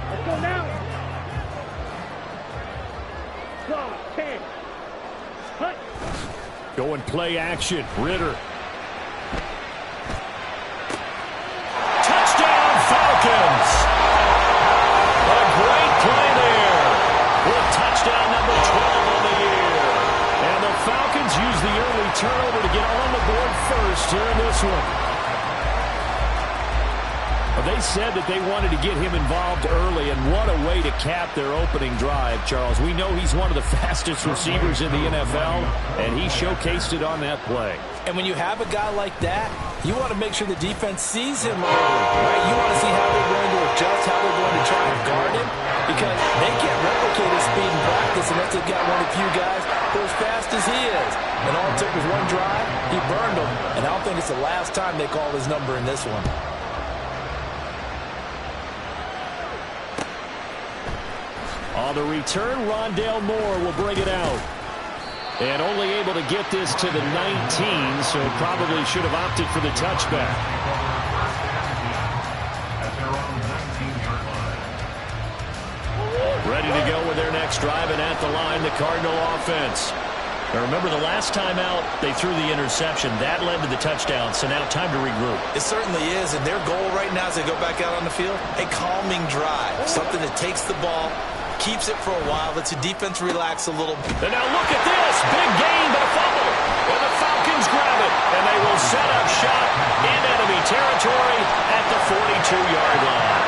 Let's go now. Go, 10. Cut. Go and play action. Ritter. Touchdown, Falcons. A great play there. With touchdown number 12 on the year. And the Falcons use the early turnover to get on the board first here in this one. They said that they wanted to get him involved early, and what a way to cap their opening drive, Charles. We know he's one of the fastest receivers in the NFL, and he showcased it on that play. And when you have a guy like that, you want to make sure the defense sees him early, right? You want to see how they're going to adjust, how they're going to try and guard him, because they can't replicate his speed in practice unless they've got one of the few guys who are as fast as he is. And all it took was one drive, he burned them, and I don't think it's the last time they call his number in this one. On the return, Rondale Moore will bring it out. And only able to get this to the 19, so probably should have opted for the touchback. Ready to go with their next drive, and at the line, the Cardinal offense. Now remember, the last time out, they threw the interception. That led to the touchdown, so now time to regroup. It certainly is, and their goal right now as they go back out on the field, a calming drive, something that takes the ball, keeps it for a while, lets the defense relax a little. And now look at this. Big gain, but a fumble. And the Falcons grab it. And they will set up shop in enemy territory at the 42-yard line.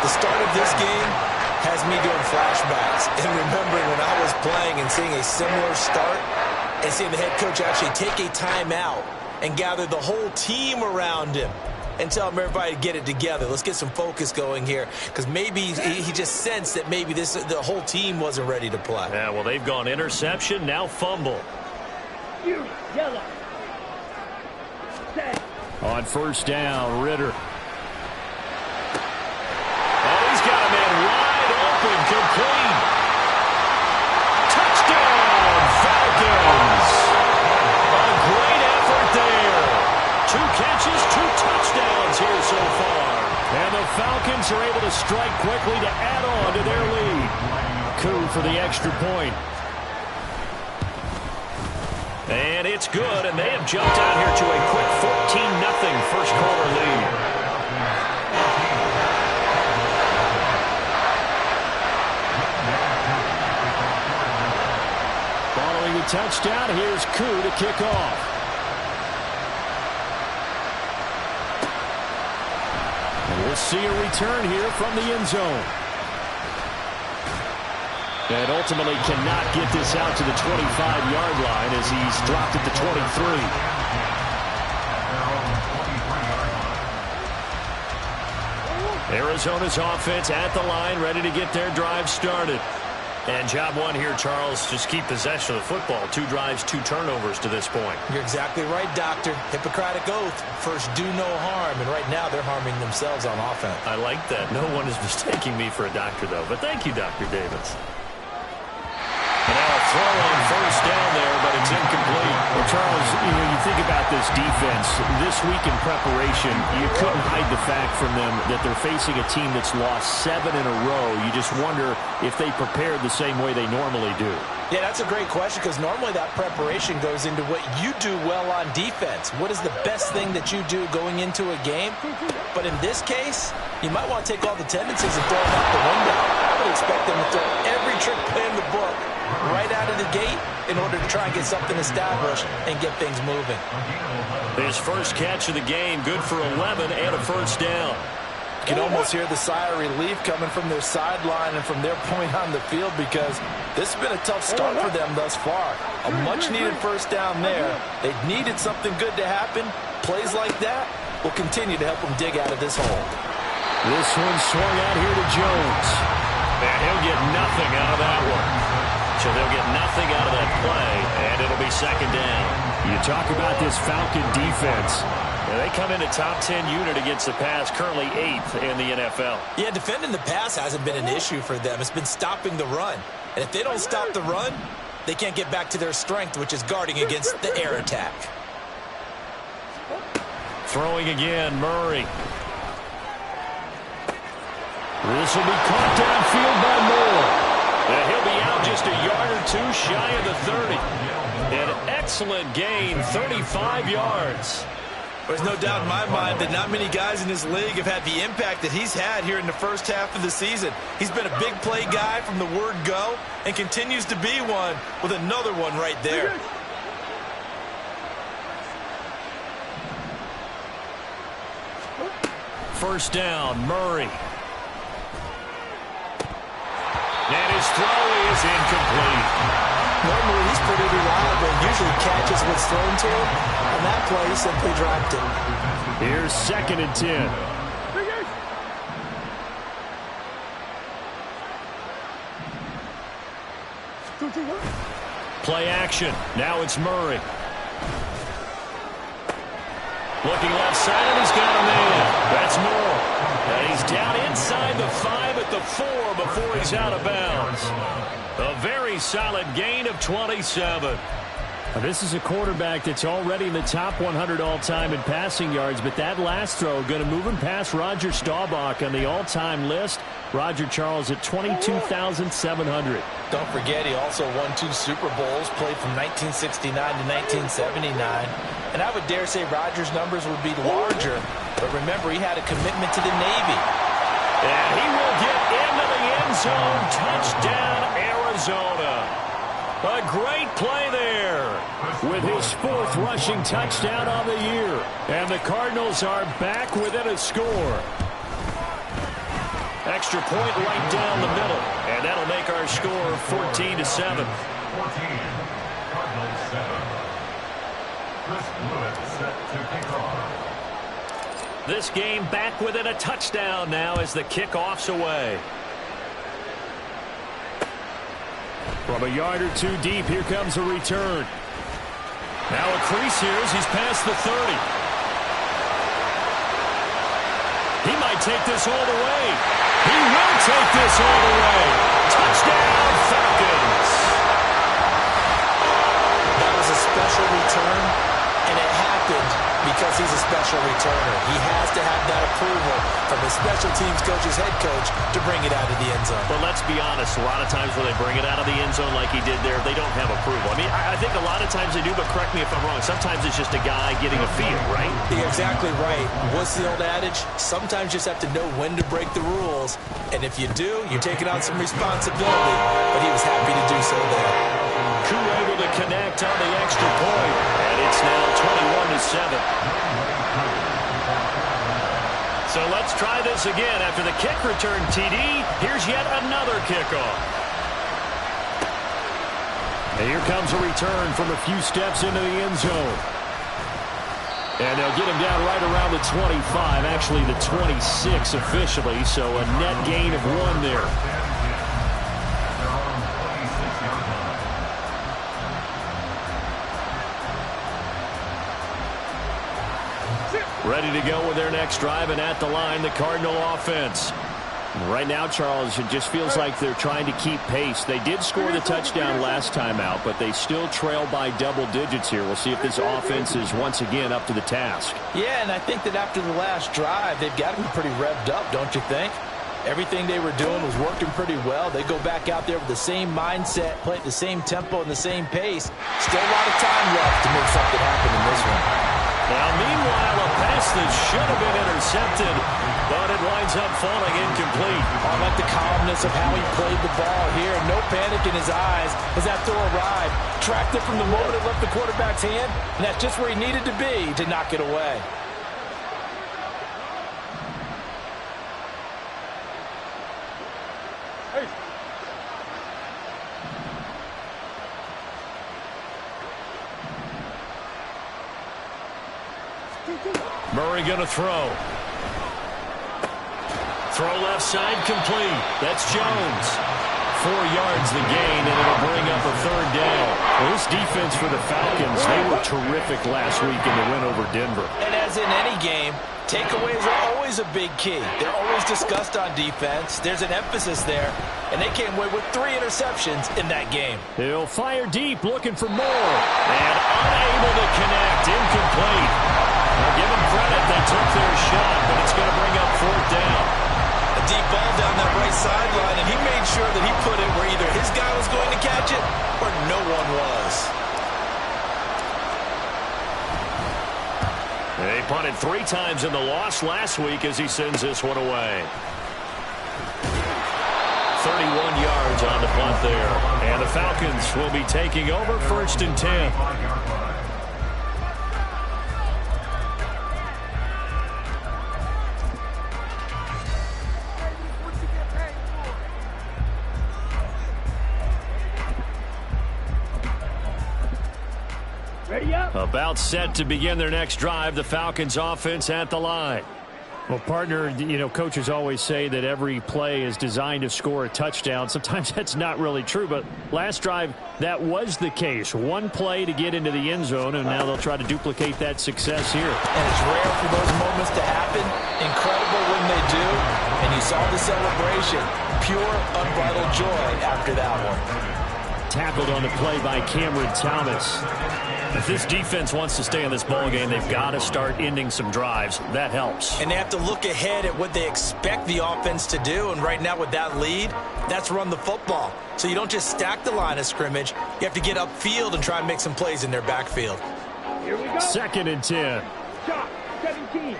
The start of this game has me doing flashbacks and remembering when I was playing and seeing a similar start and seeing the head coach actually take a timeout and gather the whole team around him and tell everybody to get it together. Let's get some focus going here, because maybe he just sensed that maybe the whole team wasn't ready to play. Yeah, well, they've gone interception, now fumble. You, yellow. Set. On first down, Ritter. Oh, he's got a man wide open, complete. Touchdown, Falcons. A great effort there. 2 catches, 2 touchdowns here so far. And the Falcons are able to strike quickly to add on to their lead. Coup for the extra point. And it's good, and they have jumped out here to a quick 14-0 first quarter lead. Following the touchdown, here's Coup to kick off. We'll see a return here from the end zone. And ultimately cannot get this out to the 25-yard line as he's dropped at the 23. Arizona's offense at the line, ready to get their drive started. And job one here, Charles, just keep possession of the football. 2 drives, 2 turnovers to this point. You're exactly right, Doctor. Hippocratic oath. First, do no harm. And right now, they're harming themselves on offense. I like that. No one is mistaking me for a doctor, though. But thank you, Dr. Davis. And now a throw on first down there, but it's incomplete. Well, Charles, you think about this defense. This week in preparation, you couldn't hide the fact from them that they're facing a team that's lost 7 in a row. You just wonder if they prepared the same way they normally do. Yeah, that's a great question, because normally that preparation goes into what you do well on defense. What is the best thing that you do going into a game? But in this case, you might want to take all the tendencies and throw them out the window. I would expect them to throw every trick play in the book right out of the gate in order to try and get something established and get things moving. His first catch of the game, good for 11 and a first down. You can almost hear the sigh of relief coming from their sideline and from their point on the field, because this has been a tough start for them thus far. A much-needed first down there. They needed something good to happen. Plays like that will continue to help them dig out of this hole. This one swung out here to Jones. And he'll get nothing out of that one. So they'll get nothing out of that play, and it'll be second down. You talk about this Falcon defense. They come in a top 10 unit against the pass, currently 8th in the NFL. Yeah, defending the pass hasn't been an issue for them. It's been stopping the run. And if they don't stop the run, they can't get back to their strength, which is guarding against the air attack. Throwing again, Murray. This will be caught downfield by Moore. And he'll be out just a yard or two shy of the 30. An excellent gain, 35 yards. There's no doubt in my mind that not many guys in this league have had the impact that he's had here in the first half of the season. He's been a big play guy from the word go and continues to be one with another one right there. First down, Murray. And his throw is incomplete. Normally, he's pretty reliable. Usually catches what's thrown to him. On that play, he simply dropped it. Here's 2nd and 10. Play action. Now it's Murray. Looking left side, and he's got a man. That's Moore. And he's down inside the 5 at the 4 before he's out of bounds. A very solid gain of 27. This is a quarterback that's already in the top 100 all-time in passing yards, but that last throw going to move him past Roger Staubach on the all-time list. Roger Charles at 22,700. Don't forget, he also won 2 Super Bowls, played from 1969 to 1979. And I would dare say Roger's numbers would be larger, but remember, he had a commitment to the Navy. And he will get into the end zone. Touchdown, Arizona. A great play there with his 4th rushing touchdown on the year. And the Cardinals are back within a score. Extra point right down the middle. And that'll make our score 14-7. 14, Cardinals 7. Chris Lewis set to kick off. This game back within a touchdown now as the kickoff's away. From a yard or 2 deep, here comes a return. Now a crease here as he's past the 30. He might take this all the way. He will take this all the way. Touchdown, Falcons. That was a special return, and it happened because he's a special returner. He has to have that approval from his special teams coach's head coach to bring it out of the end zone. But let's be honest, a lot of times when they bring it out of the end zone like he did there, they don't have approval. I mean, I think a lot of times they do, but correct me if I'm wrong. Sometimes it's just a guy getting a feel, right? You're exactly right. What's the old adage? Sometimes you just have to know when to break the rules. And if you do, you're taking on some responsibility. But he was happy to do so there. Koo able to connect on the extra point. And it's now 21-7. So let's try this again. After the kick return TD, here's yet another kickoff. And here comes a return from a few steps into the end zone. And they'll get him down right around the 25, actually the 26 officially, so a net gain of 1 there. Ready to go with their next drive, and at the line, the Cardinal offense. Right now, Charles, it just feels like they're trying to keep pace. They did score the touchdown last time out, but they still trail by double digits here. We'll see if this offense is once again up to the task. Yeah, and I think that after the last drive, they've got to be pretty revved up, don't you think? Everything they were doing was working pretty well. They go back out there with the same mindset, play at the same tempo and the same pace. Still a lot of time left to make something happen in this one. Now, meanwhile, a pass that should have been intercepted, but it winds up falling incomplete. I like the calmness of how he played the ball here. No panic in his eyes as that throw arrived. Tracked it from the moment it left the quarterback's hand, and that's just where he needed to be to knock it away. Murray going to throw. Throw left side complete. That's Jones. 4 yards the gain, and it'll bring up a 3rd down. Well, this defense for the Falcons, they were terrific last week in the win over Denver. And as in any game, takeaways are always a big key. They're always discussed on defense. There's an emphasis there, and they came away with 3 interceptions in that game. He'll fire deep, looking for more, and unable to connect. Incomplete. Now give them credit. They took their shot, but it's going to bring up 4th down. A deep ball down that right sideline, and he made sure that he put it where either his guy was going to catch it or no one was. They punted 3 times in the loss last week as he sends this one away. 31 yards on the punt there. And the Falcons will be taking over 1st and 10. Ready up. About set to begin their next drive. The Falcons offense at the line. Well, partner, coaches always say that every play is designed to score a touchdown. Sometimes that's not really true, but last drive, that was the case. One play to get into the end zone, and now they'll try to duplicate that success here. And it's rare for those moments to happen. Incredible when they do. And you saw the celebration. Pure, unbridled joy after that one. Tackled on the play by Cameron Thomas. If this defense wants to stay in this ballgame, they've got to start ending some drives. That helps. And they have to look ahead at what they expect the offense to do. And right now with that lead, that's run the football. So you don't just stack the line of scrimmage. You have to get upfield and try and make some plays in their backfield. Here we go. 2nd and 10. Shot. 17.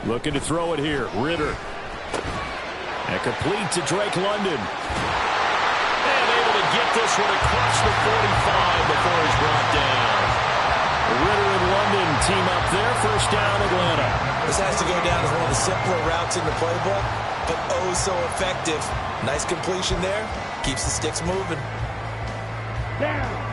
Looking to throw it here. Ritter. And complete to Drake London. And able to get this one across the 45 before he's brought down. Ritter and London team up there. 1st down, Atlanta. This has to go down as one of the simpler routes in the playbook, but oh so effective. Nice completion there. Keeps the sticks moving. Down.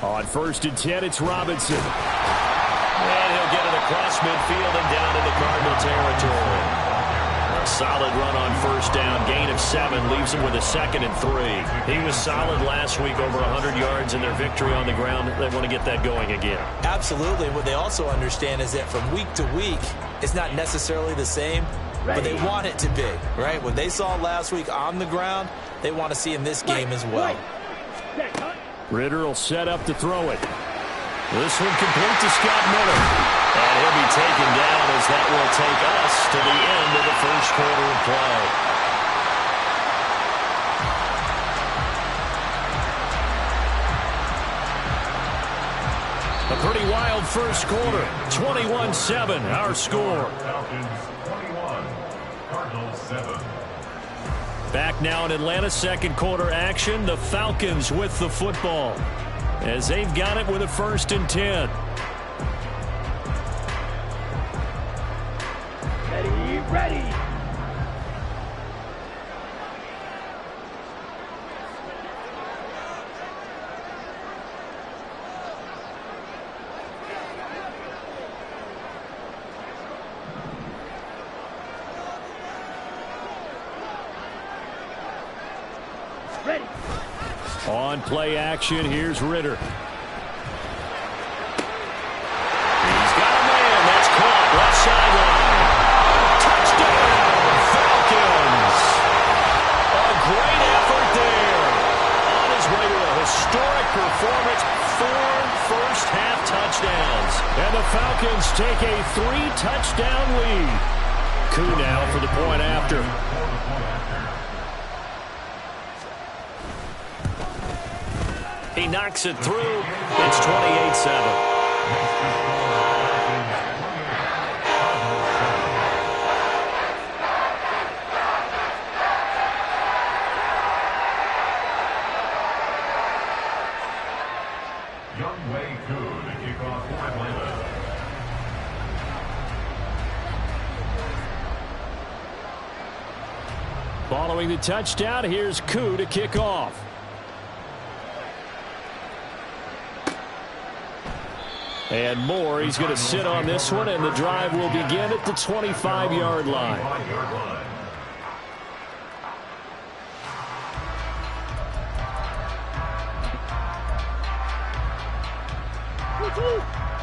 On 1st and 10, it's Robinson. And he'll get it across midfield and down into Cardinal territory. A solid run on 1st down. Gain of 7 leaves him with a 2nd and 3. He was solid last week, over 100 yards in their victory on the ground. They want to get that going again. Absolutely. What they also understand is that from week to week, it's not necessarily the same, but they want it to be, right? What they saw last week on the ground, they want to see in this game as well. Ritter will set up to throw it. This one complete to Scott Miller. And he'll be taken down as that will take us to the end of the 1st quarter of play. A pretty wild 1st quarter. 21-7, our score. Falcons 21, Cardinals 7. Back now in Atlanta, 2nd quarter action. The Falcons with the football as they've got it with a 1st and 10. Ready. Ready. On play action, here's Ritter. He's got a man. That's caught. Left sideline. Touchdown, Falcons. A great effort there. On his way to a historic performance. 4 first-half touchdowns. And the Falcons take a 3-touchdown lead. Coup now for the point after. He knocks it through. It's 28-7. Following the touchdown, here's Koo to kick off. And Moore, he's going to sit on this one, and the drive will begin at the 25-yard line.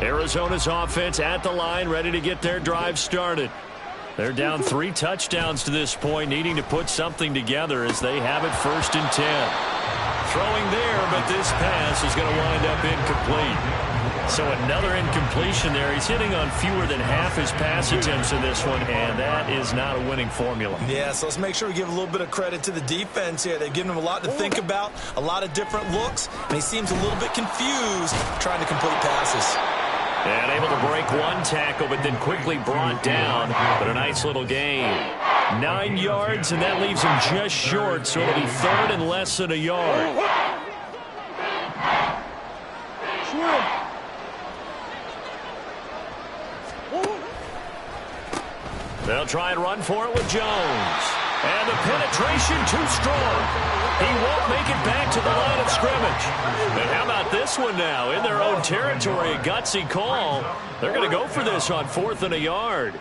Arizona's offense at the line, ready to get their drive started. They're down 3 touchdowns to this point, needing to put something together as they have it 1st and 10. Throwing there, but this pass is going to wind up incomplete. So another incompletion there. He's hitting on fewer than half his pass attempts in this one, and that is not a winning formula. Yeah, so let's make sure we give a little bit of credit to the defense here. They've given him a lot to think about, a lot of different looks, and he seems a little bit confused trying to complete passes. And able to break one tackle, but then quickly brought down. But a nice little gain. 9 yards, and that leaves him just short, so it'll be 3rd and less than a yard. They'll try and run for it with Jones. And the penetration too strong. He won't make it back to the line of scrimmage. And how about this one now? In their own territory, a gutsy call. They're going to go for this on 4th and a yard.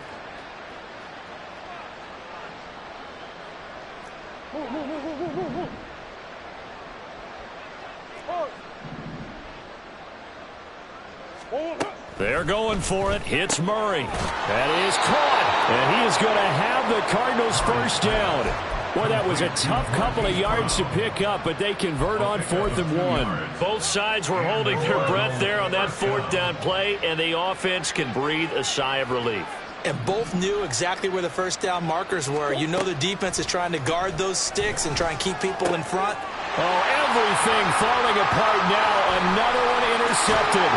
They're going for it. Hits Murray. That is caught. And he is going to have the Cardinals first down. Boy, that was a tough couple of yards to pick up, but they convert on 4th and 1. Both sides were holding their breath there on that 4th down play, and the offense can breathe a sigh of relief. And both knew exactly where the first down markers were. You know the defense is trying to guard those sticks and try and keep people in front. Oh, everything falling apart now. Another one intercepted.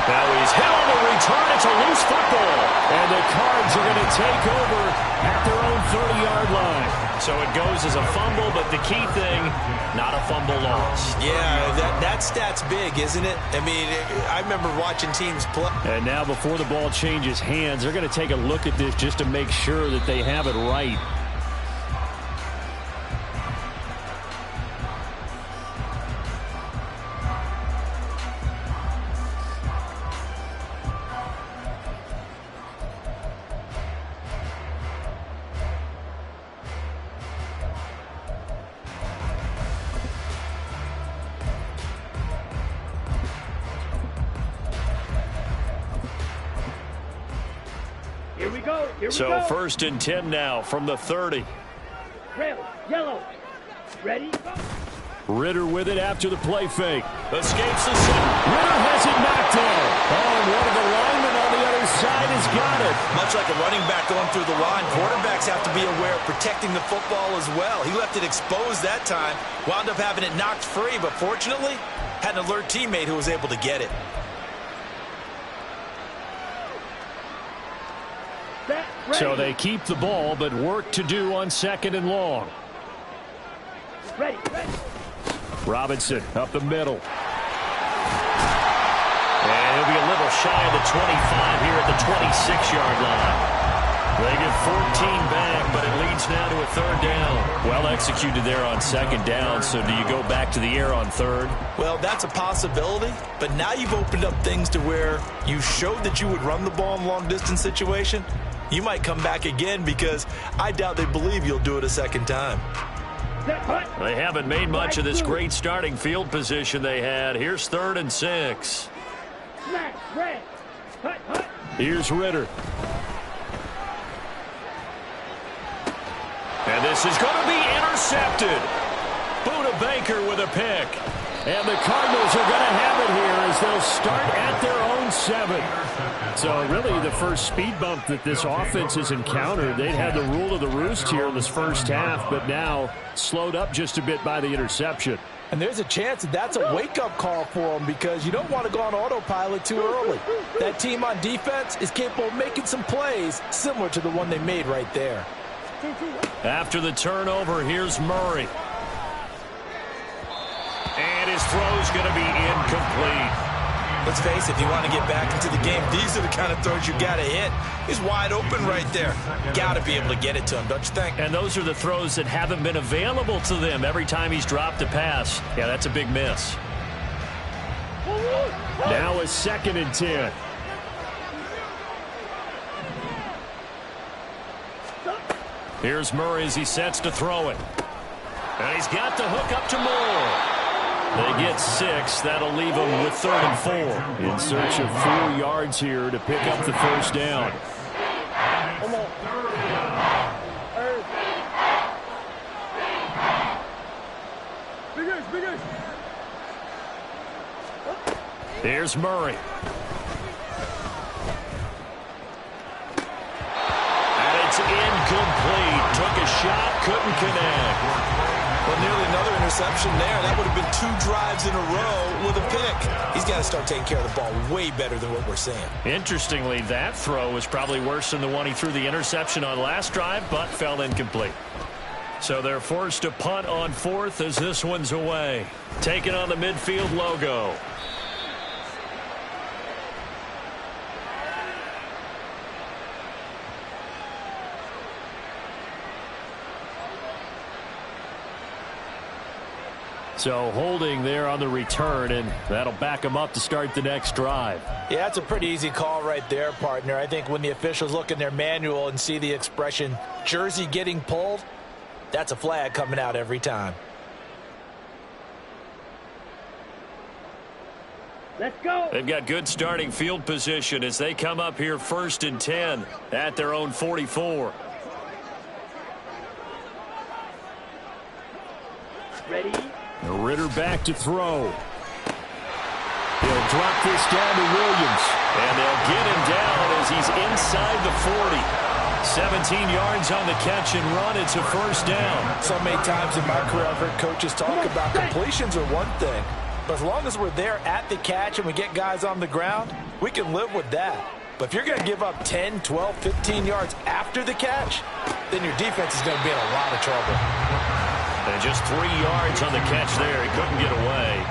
Now he's hit on the return. It's a loose football. And the Cards are going to take over at their own 30-yard line. So it goes as a fumble, but the key thing, not a fumble loss. Yeah, that stat's big, isn't it? I mean, I remember watching teams play. And now before the ball changes hands, they're going to take a look at this just to make sure that they have it right. So 1st and 10 now from the 30. Red, yellow, ready, go. Ritter with it after the play fake. Escapes the center. Ritter has it knocked down. Oh, and one of the linemen on the other side has got it. Much like a running back going through the line, quarterbacks have to be aware of protecting the football as well. He left it exposed that time, wound up having it knocked free, but fortunately, had an alert teammate who was able to get it. So they keep the ball, but work to do on 2nd and long. Ready, ready. Robinson up the middle. And he'll be a little shy of the 25 here at the 26-yard line. They get 14 back, but it leads now to a 3rd down. Well executed there on 2nd down, so do you go back to the air on 3rd? Well, that's a possibility, but now you've opened up things to where you showed that you would run the ball in long-distance situation. You might come back again because I doubt they believe you'll do it a 2nd time. They haven't made much of this great starting field position they had. Here's 3rd and 6. Here's Ritter. And this is going to be intercepted. Buda Baker with a pick. And the Cardinals are going to have it here as they'll start at their own 7. So really the first speed bump that this offense has encountered. They'd had the rule of the roost here in this first half, but now slowed up just a bit by the interception. And there's a chance that that's a wake-up call for them because you don't want to go on autopilot too early. That team on defense is capable of making some plays similar to the one they made right there. After the turnover, here's Murray. And his throw's going to be incomplete. Let's face it, if you want to get back into the game, these are the kind of throws you got to hit. He's wide open right there. Got to be able to get it to him, don't you think? And those are the throws that haven't been available to them every time he's dropped a pass. Yeah, that's a big miss. Now a 2nd and 10. Here's Murray as he sets to throw it. And he's got the hook up to Moore. They get 6. That'll leave them with 3rd and 4. In search of 4 yards here to pick up the first down. Here's Murray. And it's incomplete. Took a shot, couldn't connect. Well, nearly another interception there. That would have been 2 drives in a row with a pick. He's got to start taking care of the ball way better than what we're seeing. Interestingly, that throw was probably worse than the one he threw the interception on last drive, but fell incomplete. So they're forced to punt on 4th as this one's away. Taking on the midfield logo. So holding there on the return, and that'll back them up to start the next drive. Yeah, that's a pretty easy call right there, partner. I think when the officials look in their manual and see the expression jersey getting pulled, that's a flag coming out every time. Let's go. They've got good starting field position as they come up here 1st and 10 at their own 44. Ready? Ritter back to throw. He'll drop this down to Williams. And they'll get him down as he's inside the 40. 17 yards on the catch and run. It's a first down. So many times in my career I've heard coaches talk about completions are one thing. But as long as we're there at the catch and we get guys on the ground, we can live with that. But if you're going to give up 10, 12, 15 yards after the catch, then your defense is going to be in a lot of trouble. And just 3 yards on the catch there. He couldn't get away.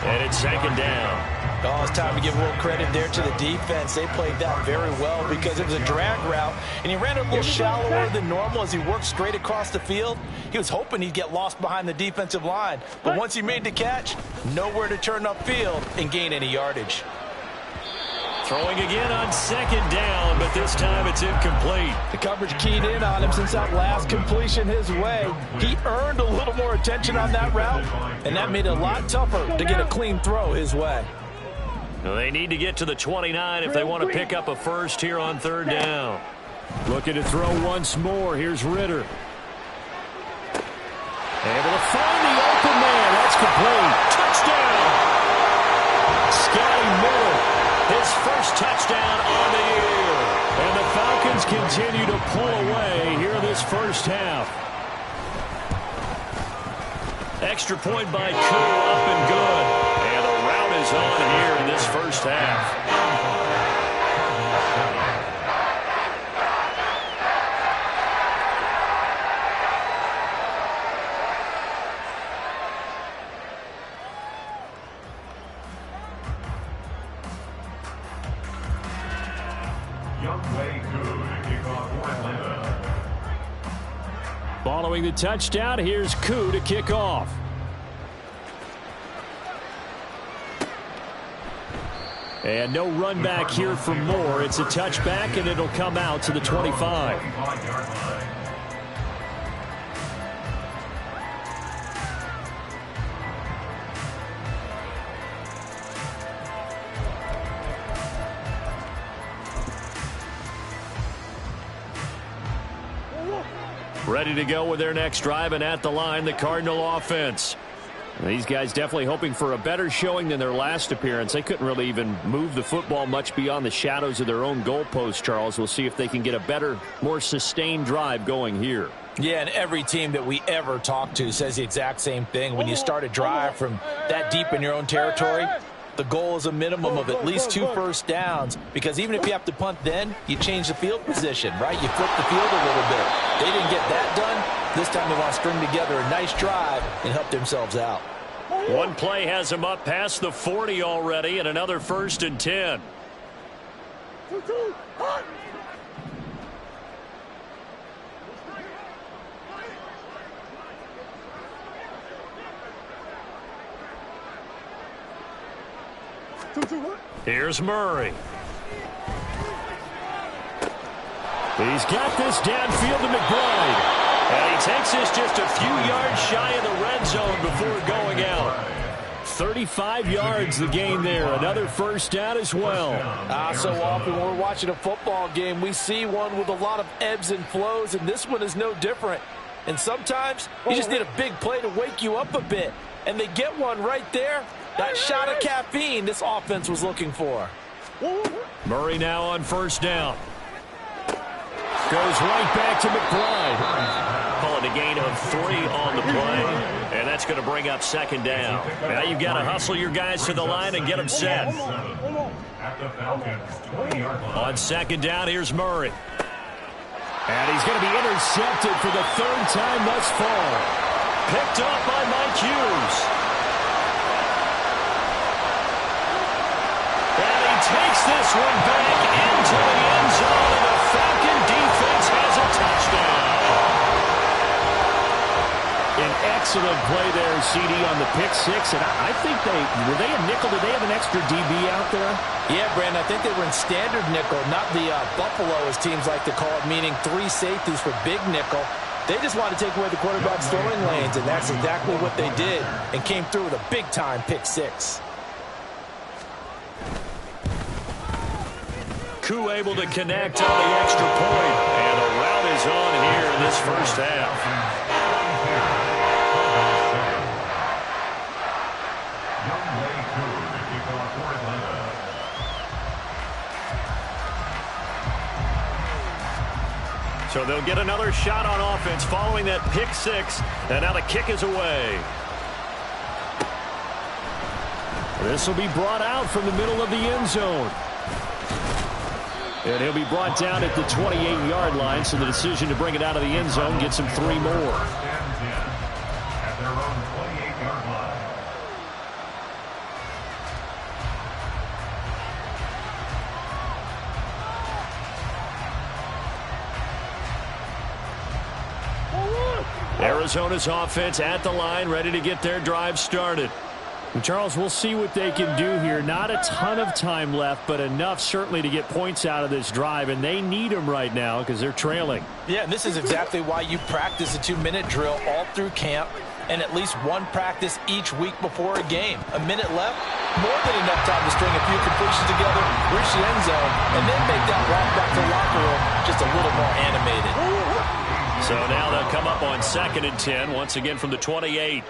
And it's 2nd down. Oh, it's time to give a little credit there to the defense. They played that very well because it was a drag route, and he ran it a little shallower than normal as he worked straight across the field. He was hoping he'd get lost behind the defensive line. But once he made the catch, nowhere to turn upfield and gain any yardage. Throwing again on 2nd down, but this time it's incomplete. The coverage keyed in on him since that last completion his way. He earned a little more attention on that route, and that made it a lot tougher to get a clean throw his way. Well, they need to get to the 29 if they want to pick up a first here on 3rd down. Looking to throw once more. Here's Ritter. Able to find the open man. That's complete. Touchdown! Scotty Miller. His first touchdown on the year. And the Falcons continue to pull away here this first half. Extra point by Koo, up and good. And the route is on here in this first half. Following the touchdown, here's Koo to kick off. And no run back here for Moore. It's a touchback, and it'll come out to the 25. Ready to go with their next drive, and at the line, the Cardinal offense. These guys definitely hoping for a better showing than their last appearance. They couldn't really even move the football much beyond the shadows of their own goalpost, Charles. We'll see if they can get a better, more sustained drive going here. Yeah, and every team that we ever talk to says the exact same thing. When you start a drive from that deep in your own territory, the goal is a minimum of at least 2 first downs, because even if you have to punt then, you change the field position, right? You flip the field a little bit. They didn't get that done. This time they want to string together a nice drive and help themselves out. One play has them up past the 40 already, and another 1st and 10. Here's Murray. He's got this downfield to McBride. And he takes this just a few yards shy of the red zone before going out. 35 yards the gain there. Another first down as well. So often when we're watching a football game, we see one with a lot of ebbs and flows, and this one is no different. And sometimes you just need a big play to wake you up a bit. and they get one right there. That shot of caffeine this offense was looking for. Murray now on first down. Goes right back to McBride. Calling a gain of 3 on the play, and that's going to bring up second down. Now you've got to hustle your guys to the line and get them set. At the Falcons 20-yard line. On second down, here's Murray. And he's going to be intercepted for the 3rd time thus far. Picked up by Mike Hughes. And he takes this one back into the end zone, and the Falcon defense has a touchdown. An excellent play there, CD, on the pick six. And I think were they a nickel? Did they have an extra DB out there? Yeah, Brandon, I think they were in standard nickel, not the Buffalo, as teams like to call it, meaning 3 safeties for big nickel. They just wanted to take away the quarterback's throwing lanes, and that's exactly what they did, and came through with a big-time pick six. Koo able to connect on the extra point, and a rout is on here in this first half. So they'll get another shot on offense following that pick six, and now the kick is away. This will be brought out from the middle of the end zone. And he'll be brought down at the 28-yard line, so the decision to bring it out of the end zone gets him 3 more. At their own 28-yard line. Arizona's offense at the line, ready to get their drive started. And Charles, we'll see what they can do here. Not a ton of time left, but enough certainly to get points out of this drive, and they need them right now because they're trailing. Yeah, and this is exactly why you practice a 2-minute drill all through camp and at least one practice each week before a game. A minute left, more than enough time to string a few completions together, reach the end zone, and then make that walk back to the locker room just a little more animated. So now they'll come up on 2nd and 10, once again from the 28.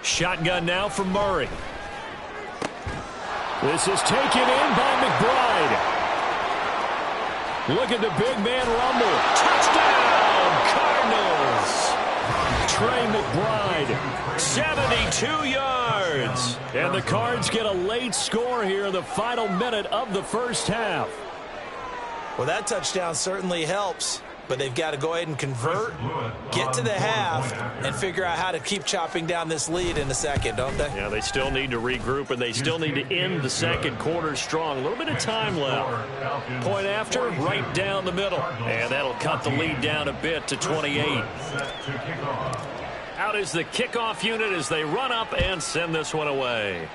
Shotgun now from Murray. This is taken in by McBride. Look at the big man rumble. Touchdown, Cardinals! Trey McBride. 72 yards. And the Cards get a late score here in the final minute of the first half. Well, that touchdown certainly helps, but they've got to go ahead and convert, get to the half, and figure out how to keep chopping down this lead in the second, don't they? Yeah, they still need to regroup, and they still need to end the second quarter strong. A little bit of time left. Point after, right down the middle. And that'll cut the lead down a bit to 28. Out is the kickoff unit as they run up and send this one away.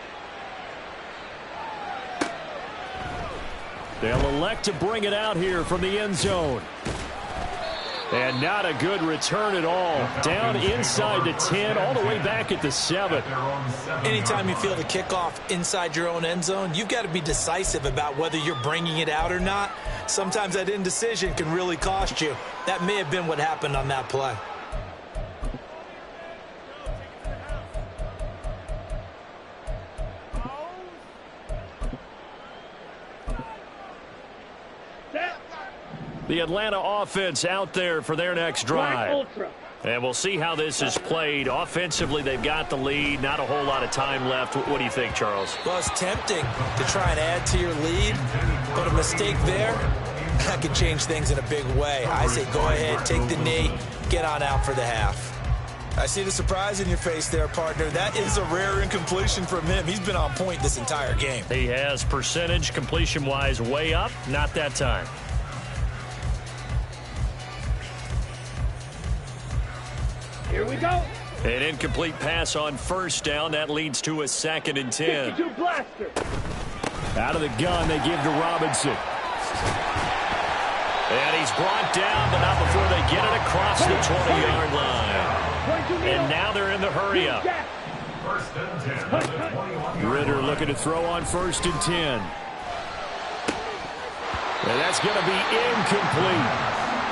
They'll elect to bring it out here from the end zone. And not a good return at all. Down inside the 10, all the way back at the 7. Anytime you feel the kickoff inside your own end zone, you've got to be decisive about whether you're bringing it out or not. Sometimes that indecision can really cost you. That may have been what happened on that play. The Atlanta offense out there for their next drive. And we'll see how this is played. Offensively, they've got the lead. Not a whole lot of time left. What do you think, Charles? Well, it's tempting to try and add to your lead, but a mistake there, that could change things in a big way. I say go ahead, take the knee, get on out for the half. I see the surprise in your face there, partner. That is a rare incompletion from him. He's been on point this entire game. He has percentage, completion-wise, way up. Not that time. Here we go. An incomplete pass on first down. That leads to a 2nd and 10. 52 blaster. Out of the gun, they give to Robinson. And he's brought down, but not before they get it across the 20-yard line. And now they're in the hurry-up. First and 10 at the 21-yard Ritter line. looking to throw on 1st and 10. And that's going to be incomplete.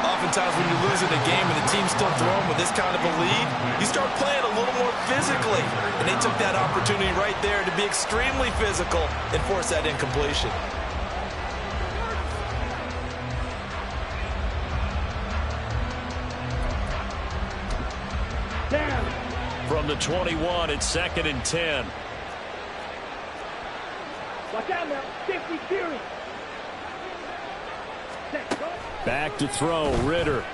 Oftentimes when you're losing a game and the team's still throwing with this kind of a lead, you start playing a little more physically. And they took that opportunity right there to be extremely physical and force that incompletion. Down. From the 21, it's 2nd and 10. Watch out now. 50 Fury. Back to throw, Ritter.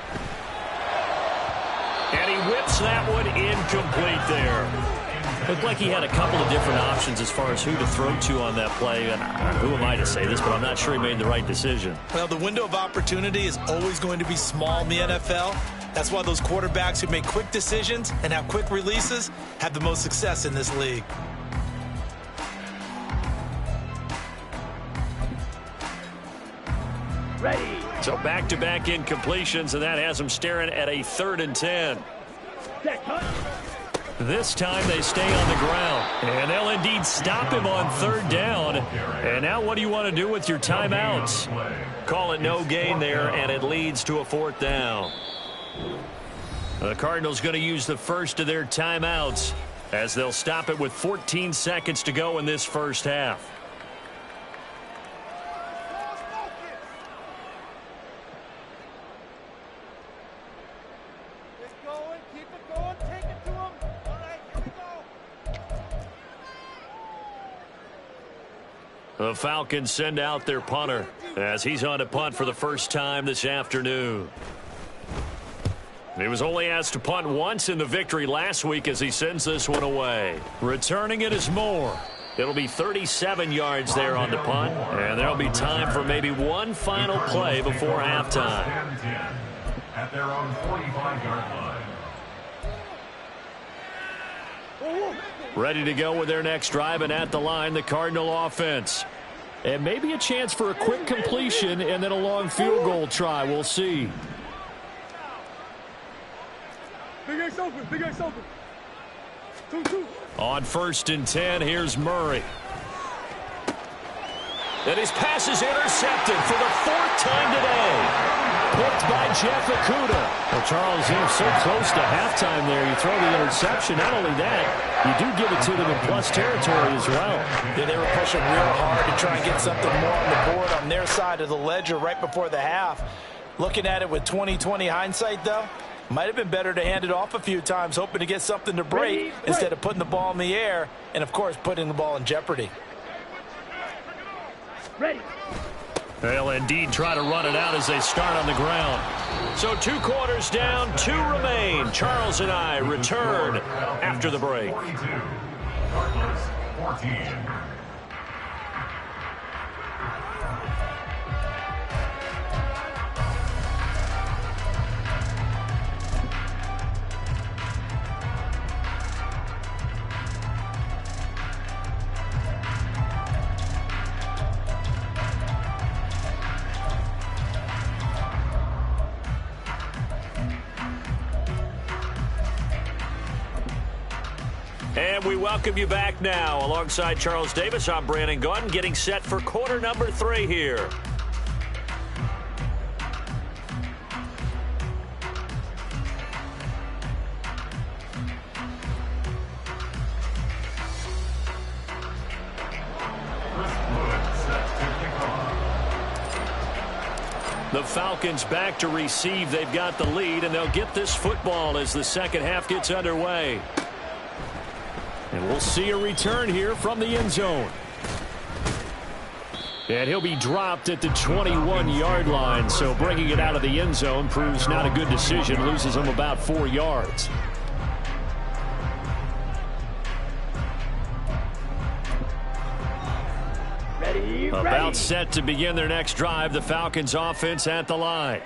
And he whips that one incomplete there. Looked like he had a couple of different options as far as who to throw to on that play. And who am I to say this, but I'm not sure he made the right decision. Well, the window of opportunity is always going to be small in the NFL. That's why those quarterbacks who make quick decisions and have quick releases have the most success in this league. Ready. So back-to-back incompletions, and that has them staring at a 3rd and 10. Set, cut. This time they stay on the ground, and they'll indeed stop him on 3rd down. And now what do you want to do with your timeouts? Call it no gain there, and it leads to a 4th down. The Cardinals going to use the first of their timeouts as they'll stop it with 14 seconds to go in this first half. The Falcons send out their punter as he's on to punt for the first time this afternoon. He was only asked to punt once in the victory last week as he sends this one away. Returning it is Moore. It'll be 37 yards there on the punt, and there'll be time for maybe one final play before halftime. At their own 45-yard line. Ready to go with their next drive, and at the line, the Cardinal offense. And maybe a chance for a quick completion and then a long field goal try. We'll see. Big X open. Big X open. 2-2. On 1st and 10, here's Murray. And his pass is intercepted for the 4th time today. Picked by Jeff Okudah. Well, Charles, you're so close to halftime there. You throw the interception. Not only that, you do give it to them in plus territory as well. Yeah, they were pushing real hard to try and get something more on the board on their side of the ledger right before the half. Looking at it with 20/20 hindsight, though, might have been better to hand it off a few times, hoping to get something to break instead of putting the ball in the air and, of course, putting the ball in jeopardy. Ready. They'll indeed try to run it out as they start on the ground. So 2 quarters down, 2 remain. Charles and I return after the break. 42. Cardinals 14. And we welcome you back now. Alongside Charles Davis, I'm Brandon Gunn, getting set for quarter number 3 here. The Falcons back to receive. They've got the lead, and they'll get this football as the second half gets underway. And we'll see a return here from the end zone. And he'll be dropped at the 21-yard line, so bringing it out of the end zone proves not a good decision, loses him about 4 yards. About set to begin their next drive, the Falcons offense at the line.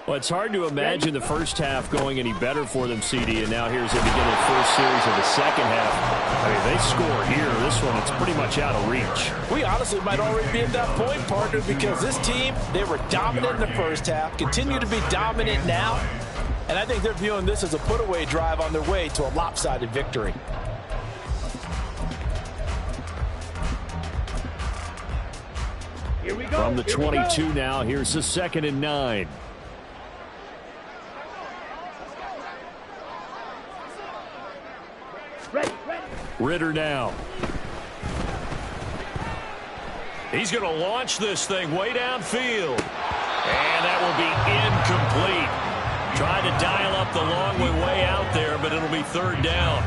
Well, it's hard to imagine the first half going any better for them, CD, and now here's the beginning of the first series of the second half. I mean, they score here. This one, it's pretty much out of reach. We honestly might already be at that point, partner, because this team, they were dominant in the first half, continue to be dominant now, and I think they're viewing this as a put-away drive on their way to a lopsided victory. Here we go. From the Here we go. 22 now, here's the 2nd and 9. Ready. Ritter now. He's going to launch this thing way downfield. And that will be incomplete. Tried to dial up the long way out there, but it'll be 3rd down.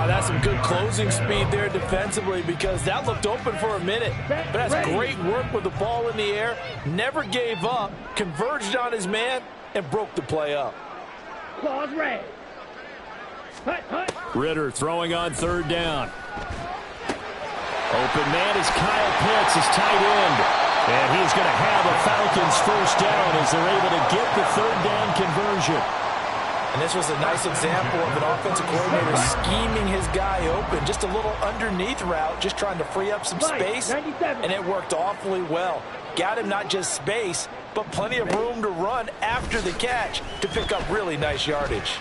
That's some good closing speed there defensively because that looked open for a minute. But that's great work with the ball in the air. Never gave up, converged on his man, and broke the play up. Claws red. Ritter throwing on 3rd down. Open man is Kyle Pitts, his tight end. And he's going to have a Falcons 1st down as they're able to get the 3rd down conversion. And this was a nice example of an offensive coordinator scheming his guy open. Just a little underneath route, just trying to free up some space. And it worked awfully well. Got him not just space, but plenty of room to run after the catch to pick up really nice yardage.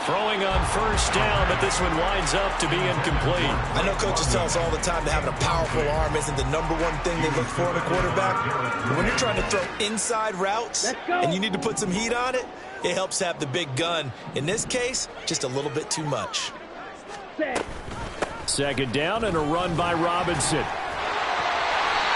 Throwing on 1st down, but this one winds up to be incomplete. I know coaches tell us all the time that having a powerful arm isn't the #1 thing they look for in a quarterback. But when you're trying to throw inside routes and you need to put some heat on it, it helps have the big gun. In this case, just a little bit too much. 2nd down and a run by Robinson.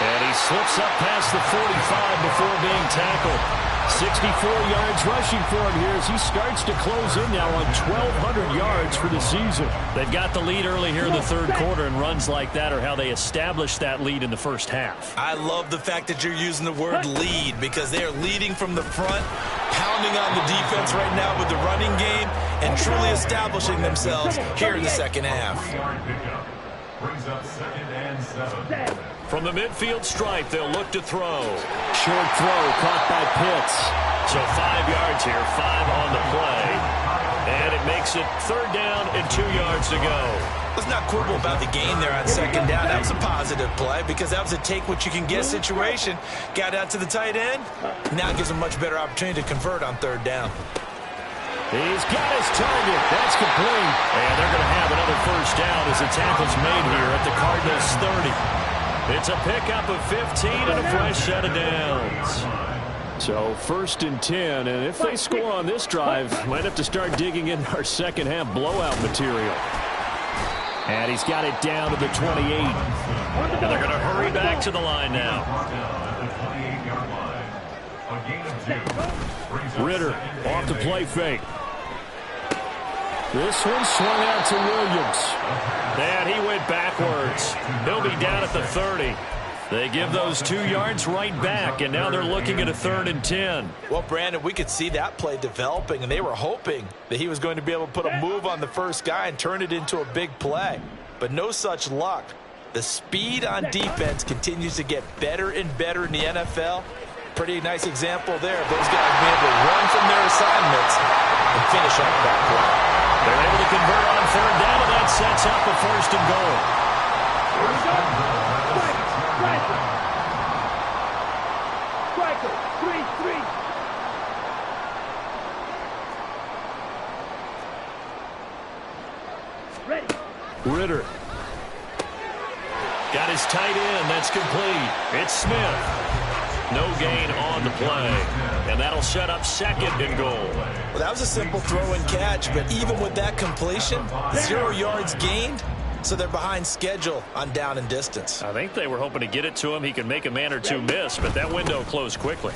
And he slips up past the 45 before being tackled. 64 yards rushing for him here as he starts to close in now on 1,200 yards for the season. They've got the lead early here in the 3rd quarter, and runs like that are how they establish that lead in the 1st half. I love the fact that you're using the word lead because they are leading from the front, pounding on the defense right now with the running game, and truly establishing themselves here in the 2nd half. Brings up 2nd and 7. From the midfield stripe, they'll look to throw. Short throw caught by Pitts. So 5 yards here, 5 on the play. And it makes it 3rd down and 2 yards to go. Let's not quibble about the gain there on 2nd down. That was a positive play because that was a take-what-you-can-get situation. Got out to the tight end. Now it gives a much better opportunity to convert on 3rd down. He's got his target. That's complete. And they're going to have another 1st down as the tackle's made here at the Cardinals 30. It's a pickup of 15 and a fresh set of downs. So 1st and 10, and if they score on this drive, might have to start digging in our 2nd half blowout material. And he's got it down to the 28. And they're going to hurry back to the line now. Ritter off the play fake. This one swung out to Williams. And he went backwards. He'll be down at the 30. They give those 2 yards right back, and now they're looking at a 3rd and 10. Well, Brandon, we could see that play developing, and they were hoping that he was going to be able to put a move on the first guy and turn it into a big play. But no such luck. The speed on defense continues to get better and better in the NFL. Pretty nice example there of those guys being able to run from their assignments and finish off that play. They're able to convert on 3rd down, and that sets up a 1st and goal. Here we go. Striker. 3-3. Ready. Ritter. Got his tight end. That's complete. It's Smith. No gain on the play. And that'll set up 2nd and goal. Well, that was a simple throw and catch, but even with that completion, 0 yards gained, so they're behind schedule on down and distance. I think they were hoping to get it to him. He could make a man or two miss, but that window closed quickly.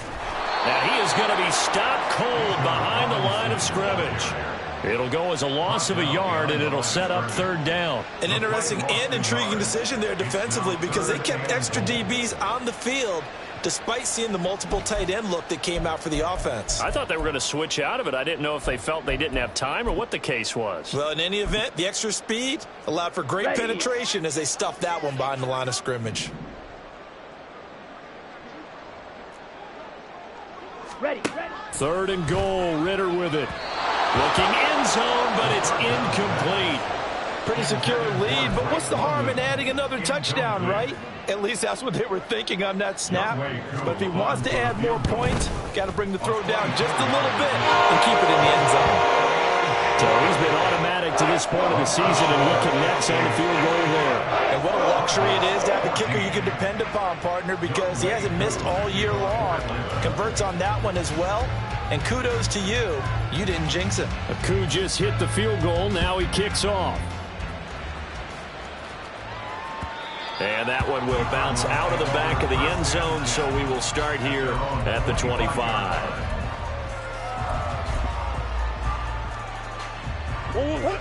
Now he is going to be stopped cold behind the line of scrimmage. It'll go as a loss of a yard, and it'll set up 3rd down. An interesting and intriguing decision there defensively because they kept extra DBs on the field despite seeing the multiple tight end look that came out for the offense. I thought they were going to switch out of it. I didn't know if they felt they didn't have time or what the case was. Well, in any event, the extra speed allowed for great penetration as they stuffed that one behind the line of scrimmage. Ready. 3rd and goal. Ritter with it. Looking end zone, but it's incomplete. Pretty secure lead, but what's the harm in adding another touchdown, right? At least that's what they were thinking on that snap. But if he wants to add more points, got to bring the throw down just a little bit and keep it in the end zone. So he's been automatic to this point of the season, and he connects on the field goal there. And what a luxury it is to have a kicker you can depend upon, partner, because he hasn't missed all year long. Converts on that one as well. And kudos to you. You didn't jinx him. Aku just hit the field goal. Now he kicks off. And that one will bounce out of the back of the end zone, so we will start here at the 25.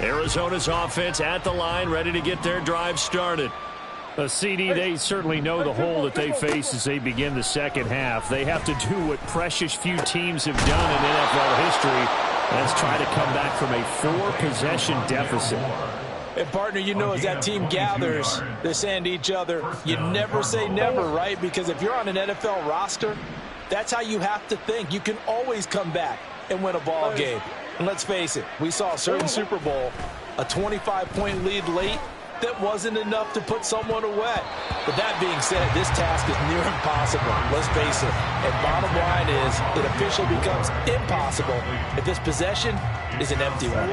Arizona's offense at the line, ready to get their drive started. CD, they certainly know the hole that they face as they begin the second half. They have to do what precious few teams have done in NFL history. That's try to come back from a 4-possession deficit. And, partner, you know, as that team gathers, they're saying to each other, you never say never, right? Because if you're on an NFL roster, that's how you have to think. You can always come back and win a ball game. And let's face it, we saw a certain Super Bowl, a 25-point lead late, that wasn't enough to put someone away. But that being said, this task is near impossible. Let's face it. And bottom line is, it officially becomes impossible if this possession is an empty one.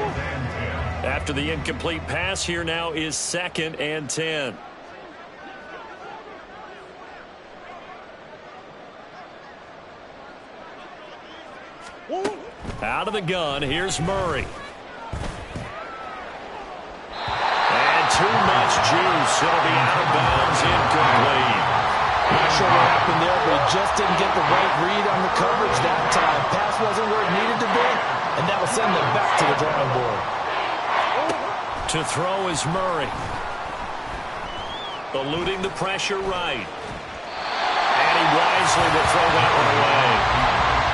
After the incomplete pass, here now is 2nd and 10. Out of the gun, here's Murray. And too much juice. It'll be out of bounds, incomplete. Not sure what happened there, but he just didn't get the right read on the coverage that time. Pass wasn't where it needed to be, and that will send them back to the drawing board. To throw is Murray. Eluding the pressure right. And he wisely will throw that one away.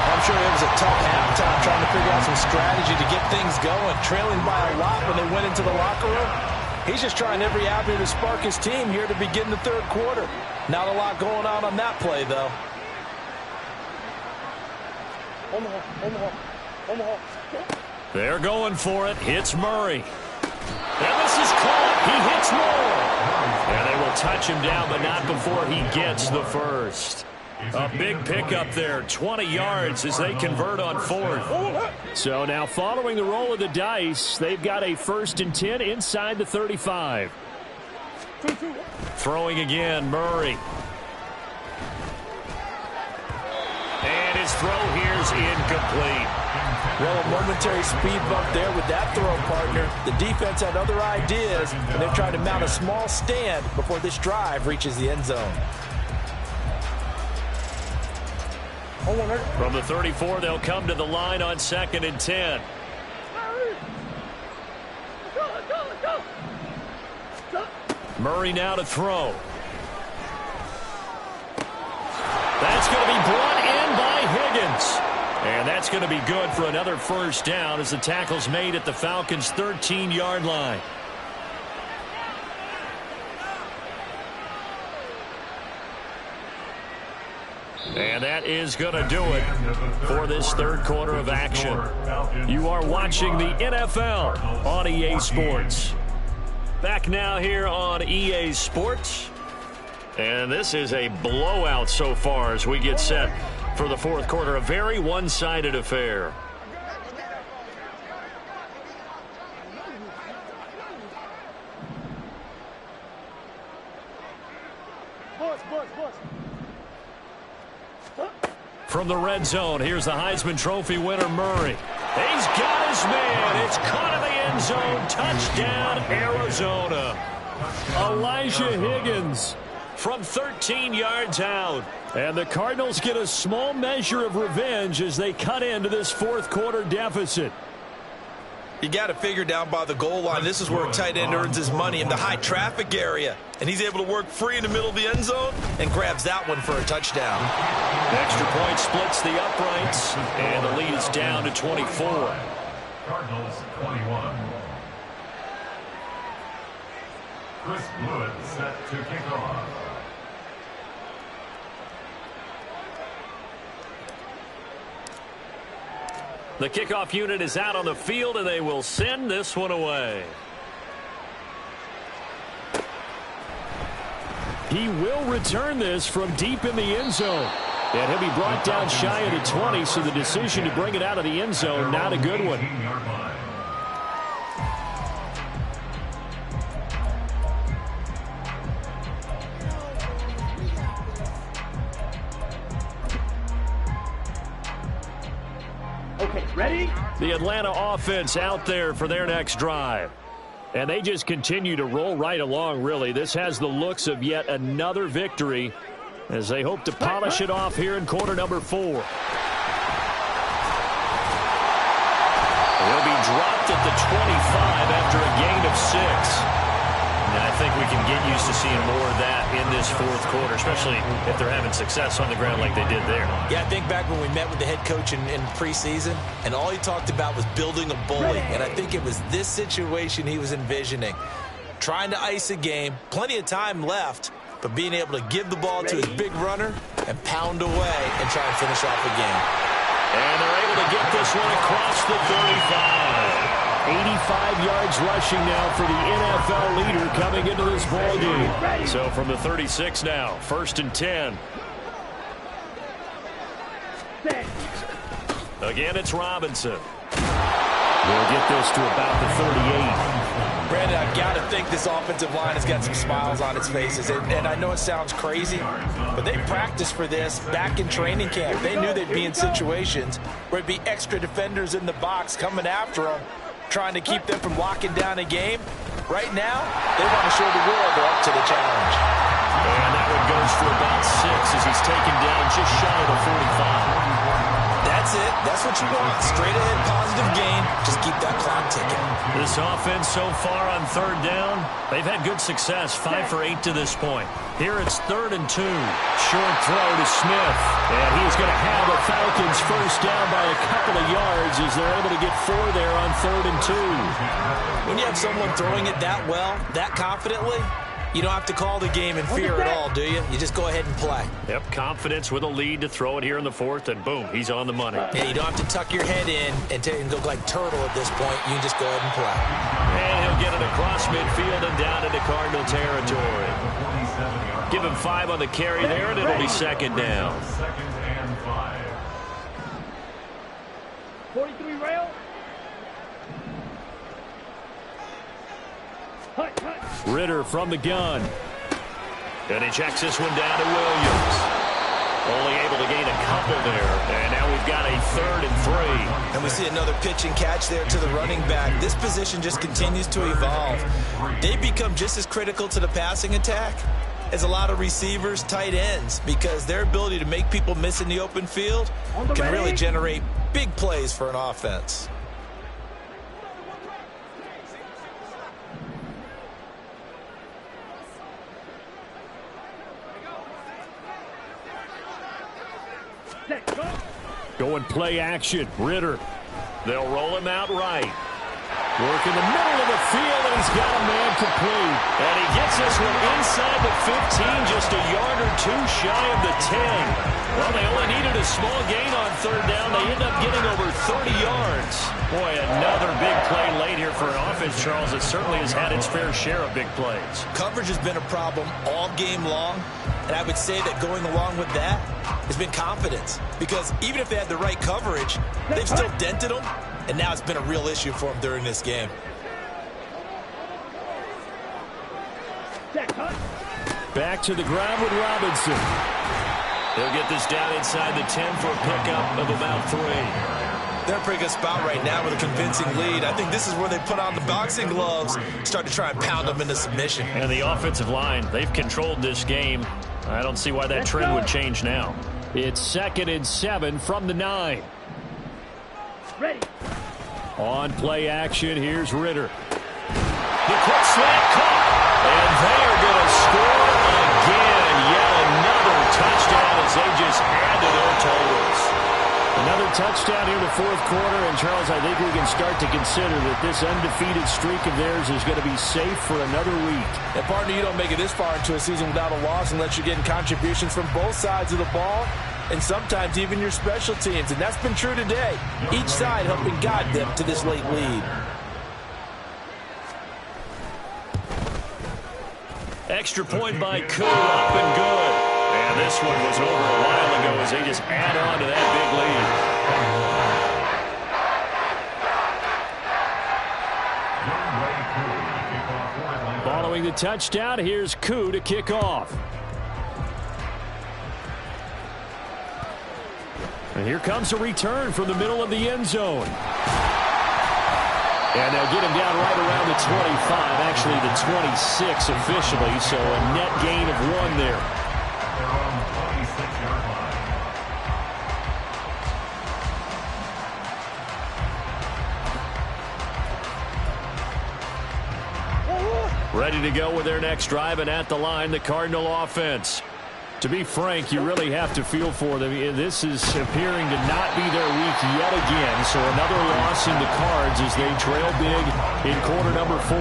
I'm sure it was a tough halftime trying to figure out some strategy to get things going. Trailing by a lot when they went into the locker room. He's just trying every avenue to spark his team here to begin the third quarter. Not a lot going on that play, though. They're going for it. Hits Murray. And this is caught. He hits more. And they will touch him down, but not before he gets the first. A big pickup there, 20 yards as they convert on 4th. So now following the roll of the dice, they've got a 1st and 10 inside the 35. Throwing again, Murray. And his throw here's incomplete. Well, a momentary speed bump there with that throw, partner. The defense had other ideas, and they're trying to mount a small stand before this drive reaches the end zone. From the 34, they'll come to the line on 2nd and 10. Murray now to throw. That's going to be brought in by Higgins. And that's going to be good for another first down as the tackle's made at the Falcons' 13-yard line. And that is going to do it for this third quarter of action. You are watching the NFL on EA Sports. Back now here on EA Sports. And this is a blowout so far as we get set for the fourth quarter. A very one-sided affair. From the red zone, here's the Heisman Trophy winner, Murray. He's got his man. It's caught in the end zone. Touchdown, Arizona. Elijah Higgins from 13 yards out. And the Cardinals get a small measure of revenge as they cut into this fourth quarter deficit. You got to figure down by the goal line. This is where a tight end earns his money, in the high traffic area. And he's able to work free in the middle of the end zone and grabs that one for a touchdown. Extra point splits the uprights, and the lead is down to 24. Cardinals 21. Chris Blewett set to kick off. The kickoff unit is out on the field, and they will send this one away. He will return this from deep in the end zone. And he'll be brought down shy of the 20, so the decision to bring it out of the end zone, not a good one. Okay, ready? The Atlanta offense out there for their next drive. And they just continue to roll right along, really. This has the looks of yet another victory as they hope to polish it off here in quarter number 4. He'll be dropped at the 25 after a gain of 6. And I think we can get used to seeing more of that in this fourth quarter, especially if they're having success on the ground like they did there. Yeah, I think back when we met with the head coach in preseason, and all he talked about was building a bully. And I think it was this situation he was envisioning. Trying to ice a game, plenty of time left, but being able to give the ball to his big runner and pound away and try and finish off the game. And they're able to get this one across the 35. 85 yards rushing now for the NFL leader coming into this ball game. So from the 36 now, 1st and 10. Again, it's Robinson. We'll get this to about the 38. Brandon, I've got to think this offensive line has got some smiles on its faces. And I know it sounds crazy, but they practiced for this back in training camp. They knew they'd be in situations where it'd be extra defenders in the box coming after them, trying to keep them from locking down a game. Right now, they want to show the world they're up to the challenge. And that one goes for about 6 as he's taken down just shy of the 45. That's it. That's what you want. Straight ahead, positive gain. Just keep that clock ticking. This offense so far on 3rd down, they've had good success, 5 for 8 to this point. Here it's 3rd and 2. Short throw to Smith. And he's going to have the Falcons first down by a couple of yards as they're able to get 4 there on 3rd and 2. When you have someone throwing it that well, that confidently, you don't have to call the game in fear at all, do you? You just go ahead and play. Yep, confidence with a lead to throw it here in the 4th, and boom, he's on the money. Yeah, you don't have to tuck your head in and go like turtle at this point. You can just go ahead and play. And he'll get it across midfield and down into Cardinal territory. Give him 5 on the carry there, and it'll be 2nd down. 43 rail. Ritter from the gun. And he checks this one down to Williams. Only able to gain a couple there. And now we've got a 3rd and 3. And we see another pitch and catch there to the running back. This position just continues to evolve. They become just as critical to the passing attack as a lot of receivers, tight ends, because their ability to make people miss in the open field can really generate big plays for an offense. Going play action. Ritter. They'll roll him out right. Work in the middle of the field, and he's got a man complete. And he gets this one inside the 15, just a yard or 2 shy of the 10. Well, they only needed a small gain on 3rd down. They end up getting over 30 yards. Boy, another big play late here for an offense, Charles, that certainly has had its fair share of big plays. Coverage has been a problem all game long, and I would say that going along with that has been confidence. Because even if they had the right coverage, they've still dented them, and now it's been a real issue for them during this game. Back to the ground with Robinson. They'll get this down inside the 10 for a pickup of about 3. They're in a pretty good spot right now with a convincing lead. I think this is where they put on the boxing gloves, start to try and pound them into submission. And the offensive line, they've controlled this game. I don't see why that trend would change now. It's 2nd and 7 from the 9. Ready. On play action, here's Ritter. The quick slant caught. And they are going to score again. Yet another touchdown as they just add to their totals. Another touchdown here in the 4th quarter. And, Charles, I think we can start to consider that this undefeated streak of theirs is going to be safe for another week. And, partner, you don't make it this far into a season without a loss unless you're getting contributions from both sides of the ball and sometimes even your special teams. And that's been true today. Each side helping guide them to this late lead. Extra point by Koo, up and good. And this one was over a while ago as they just add on to that big lead. Following the touchdown, here's Koo to kick off. And here comes a return from the middle of the end zone. And they'll get him down right around the 25, actually the 26 officially, so a net gain of 1 there. Their own 26-yard line. Ready to go with their next drive, and at the line, the Cardinal offense. To be frank, you really have to feel for them. This is appearing to not be their week yet again, so another loss in the Cards as they trail big in quarter number 4.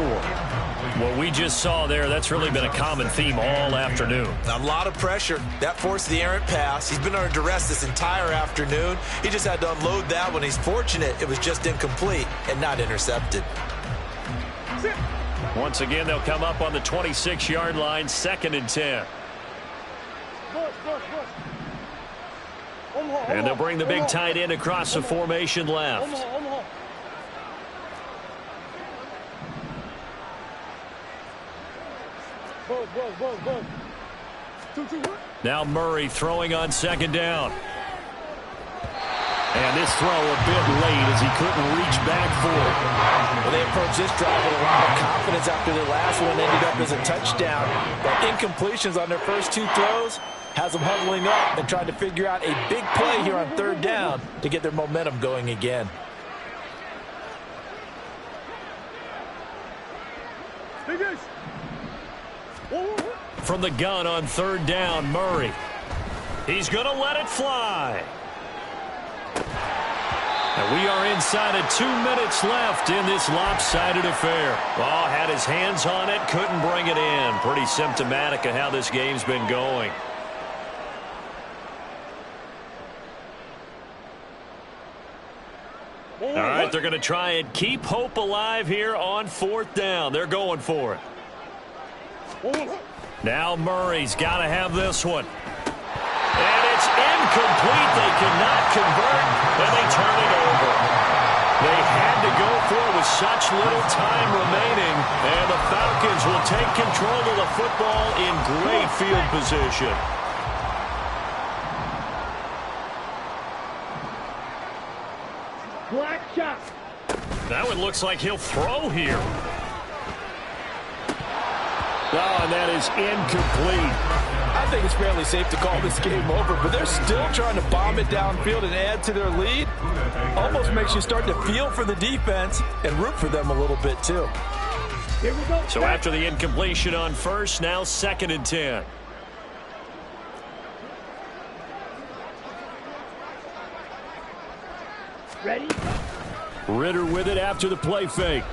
What we just saw there, that's really been a common theme all afternoon. A lot of pressure. That forced the errant pass. He's been under duress this entire afternoon. He just had to unload that one. He's fortunate it was just incomplete and not intercepted. Once again, they'll come up on the 26-yard line, 2nd and 10. And they'll bring the big tight end across the formation left. Now Murray throwing on 2nd down. And this throw a bit late as he couldn't reach back for it. Well, they approached this drive with a lot of confidence after the last one ended up as a touchdown. But incompletions on their first 2 throws has them huddling up and trying to figure out a big play here on 3rd down to get their momentum going again. From the gun on 3rd down, Murray. He's going to let it fly. And we are inside of 2 minutes left in this lopsided affair. Well, had his hands on it, couldn't bring it in. Pretty symptomatic of how this game's been going. All right, they're going to try and keep hope alive here on 4th down. They're going for it. Now Murray's got to have this one. And it's incomplete. They cannot convert, and they turn it over. They had to go for it with such little time remaining, and the Falcons will take control of the football in great field position. Black shot. That one looks like he'll throw here. Oh, and that is incomplete. I think it's fairly safe to call this game over, but they're still trying to bomb it downfield and add to their lead. Almost makes you start to feel for the defense and root for them a little bit too. Here we go. So after the incompletion on 1st, now 2nd and 10. Ready? Ritter with it after the play fake.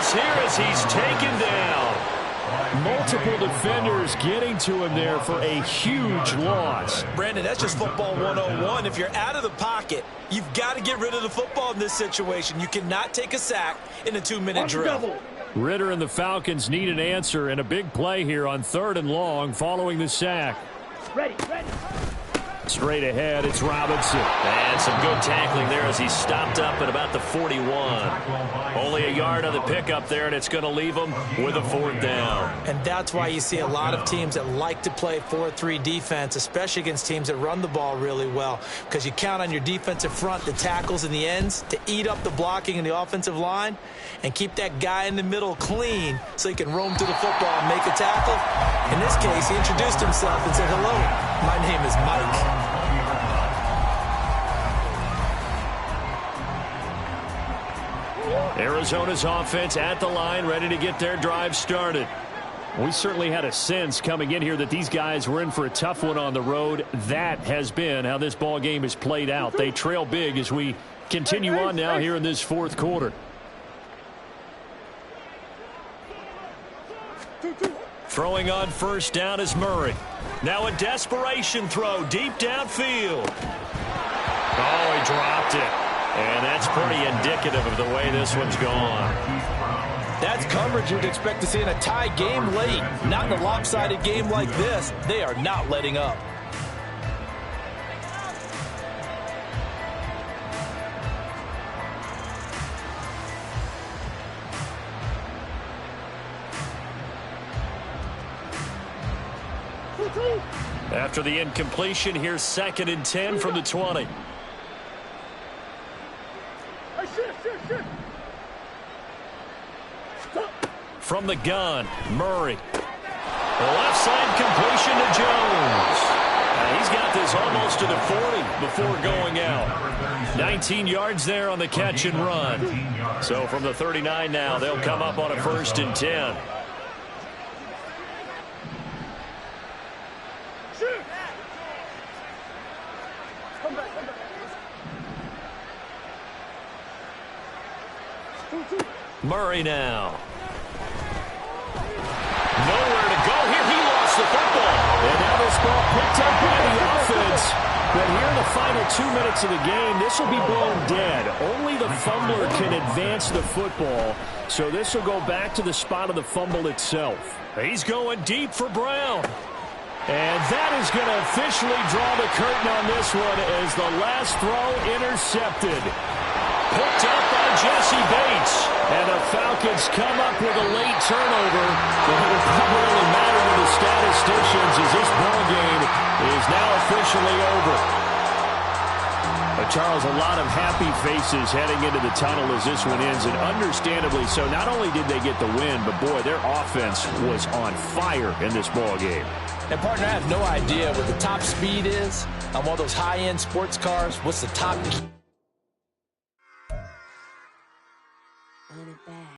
Here as he's taken down. Multiple defenders getting to him there for a huge loss. Brandon, that's just football 101. If you're out of the pocket, you've got to get rid of the football in this situation. You cannot take a sack in a 2-minute drill. Ritter and the Falcons need an answer, and a big play here on 3rd and long following the sack. Ready. Straight ahead, it's Robinson. And some good tackling there as he stopped up at about the 41. Only a yard on the pickup there, and it's going to leave him with a 4th down. And that's why you see a lot of teams that like to play 4-3 defense, especially against teams that run the ball really well, because you count on your defensive front, the tackles and the ends, to eat up the blocking in the offensive line and keep that guy in the middle clean so he can roam to the football and make a tackle. In this case, he introduced himself and said, "Hello, my name is Mike." Arizona's offense at the line, ready to get their drive started. We certainly had a sense coming in here that these guys were in for a tough one on the road. That has been how this ball game has played out. They trail big as we continue on now here in this 4th quarter. Throwing on 1st down is Murray. Now a desperation throw deep downfield. Oh, he dropped it. And that's pretty indicative of the way this one's gone. That's coverage you'd expect to see in a tie game late. Not in a lopsided game like this. They are not letting up. 2-2. After the incompletion, here's 2nd and 10 from the 20. Hey, shift. From the gun, Murray. The left side completion to Jones. He's got this almost to the 40 before going out. 19 yards there on the catch and run. So from the 39 now, they'll come up on a 1st and 10. Come back. 2-2. Murray now. Nowhere to go here. He lost the football. And now this ball picked up by the offense. But here in the final 2 minutes of the game, this will be blown dead. Only the fumbler can advance the football. So this will go back to the spot of the fumble itself. He's going deep for Brown. And that is going to officially draw the curtain on this one as the last throw intercepted. Picked up by Jesse Bates. And the Falcons come up with a late turnover. But it will probably only matter to the statisticians as this ball game is now officially over. But Charles, a lot of happy faces heading into the tunnel as this one ends, and understandably so. Not only did they get the win, but boy, their offense was on fire in this ball game. And, partner, I have no idea what the top speed is on one of those high-end sports cars. What's the top